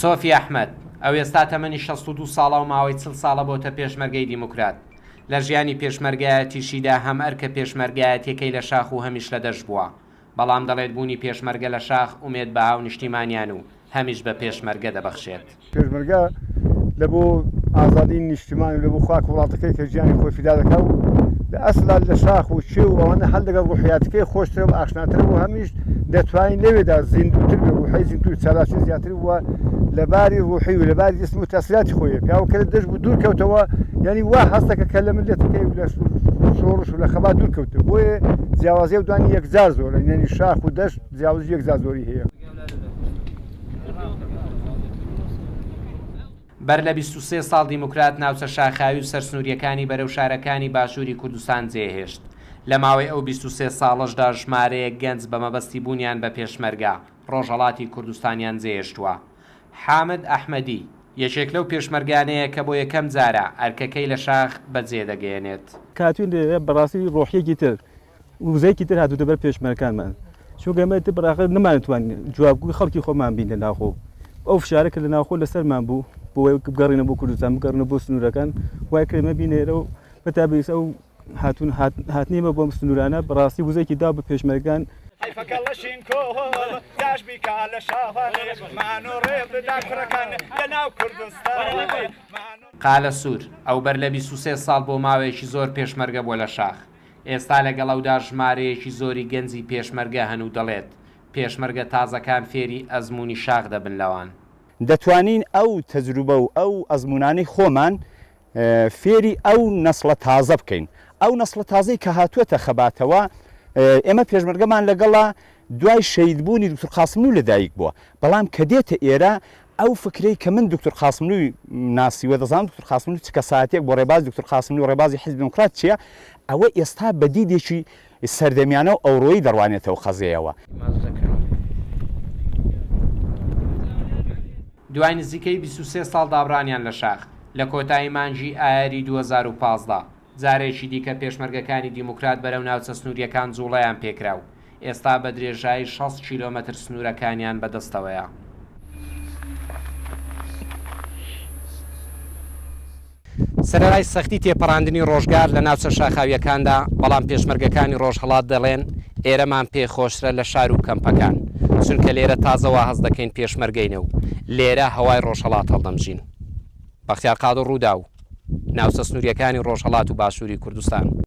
سۆفی ئەحمەد ئەو ئێستا تەمەنی 62 ساڵە و ماوەی 40 ساڵە بۆتە پێشمەرگەی دیموکرات. لە ژیانی پێشمەرگایەتیشیدا هەم ئەرکە پێشمەرگایەتیەکەی لە شاخ و هەمیش لە دەشت بووە، بەڵام دەڵێت بوونی پێشمەرگە لە شاخ ئومێد بە هاو نیشتیمانیان و هەمیش بە پێشمەرگە دەبەخشێت. پێشمەرگە لە بۆ ئازادی نیشتیمان لە بۆ خاک وڵاتەکەی کە ژیانی خۆی فیدا دەکات و لە ئەسلا لە شاخ و چێ و ئەوانە هەڵ لەگەڵ ڕوحیاتەکەی خۆشترە و ئاشناترە و هەمیش دەتوانین لەوێدا زیندوتر بێ ڕوحی زیندوی چالاکی زیاتر وە لەباری ڕوحی و لەباری جسم و تەسیراتی خۆیە پیاوەکە لە دەشت بوو دوور کەوتەوە، یعنی وا هەستەکە کە لە ملەتەکەی لە شۆڕش و لە خەبا دوور کەوتە، بۆیە جیاوازیە و دوانی یەکجار زۆرە، یعنی شاخ و دەشت جیاوازی یەکجار زۆری هەیە. بەر لە 23 ساڵ دیموکرات ناوچە شاخاوی و سەرسنووریەکانی بەرەو شارەکانی باشووری کوردستان جێهێشت. لە ماوەی ئەو 23 ساڵەشدا ژمارەیە گەنج بە مەبەستی بوونیان بە پێشمەرگە ڕۆژهەڵاتی کوردستانیان جێهێشتووە. حامد ئەحمەدی یەکێک لەو پێشمەرگانەیە کە بۆ یەکەم جارە ئەرکەکەی لە شاخ بەجێ دەگەێنێت. کاتوین بەڕاستی ڕۆحیەکی تر وزەیەکی تر هاتووتە بەر پێشمەرگەکانمان، چونکە بەراقە نەمانتوانین جوابگوی خەڵکی خۆمان بین لە ناوخۆ. ئەو فشارێکە لە ناوخۆ لەسەرمان بوو بۆ بگەڕێنە بۆ کوردستان بگەڕنە بۆ سنوورەکان، وای کرێمە بینێرە و بەتابێت ئەو هاتنیمە بۆ سنوورانە بەڕاستی وزەیەکی دا بە پێشمەرگان. قالە سوور ئەو بەر لە 23 ساڵ بۆ ماوەیەکی زۆر پێشمەرگە بۆ لە شاخ. ئێستا لەگەڵ ئەودا ژمارەیەکی زۆری گەنجی پێشمەرگە هەن و دەڵێت پێشمەرگە تازەکان فێری ئەزمموی شاخ دەبن لەوان. دەتوانین ئەو تەجروبە و ئەو ئەزمونانەی خۆمان فێری ئەو نەسڵە تازە بکەین. ئەو نەسڵە تازەی کە هاتووەتە خەباتەوە ئێمە پێشمەرگەمان لەگەڵا دوای شەیدبوونی دکتۆر قاسملوو لەدایک بووە، بەڵام کە دێتە ئێرە ئەو فکرەی کە من دکتۆر قاسملووی ناسیوە دەزانم دکتۆر قاسملوو چ کەساتێک بۆ ڕێباز دکتۆر قاسملوو ڕێبازی حیزب دیموکرات چییە، ئەوە ئێستا بەدیدێکی سەردەمیانە و ئەوڕۆیی دەڕوانێتەوە خەزەیەوە. دوای نزیکەی 23 ساڵ دابڕانیان لە شاخ لە کۆتایی مانجی ئایاری 2015 جارێکی دیکە پێشمەرگەکانی دیموکرات بەرەو ناوچە سنووریەکان جوڵەیان پێکراو. ئێستا بە درێژایی 6 کیلۆمەتر سنوورەکانیان بەدەستەوەیە. سەرەرای سەختی تێپەڕاندنی ڕۆژگار لە ناوچە شاخاویەکاندا، بەڵام پێشمەرگەکانی ڕۆژهەڵات دەڵێن ئێرەمان پێخۆشرە لە شار و کەمپەکان، چونکە لێرە تازەوە هەز دەکەین پێشمەرگەینە و لێرە هەوای ڕۆژهەڵات هەڵدەمژین. بەختیار قادر ڕوودا و ناوچە سنووریەکانی ڕۆژهەڵات و باشووری کوردستان.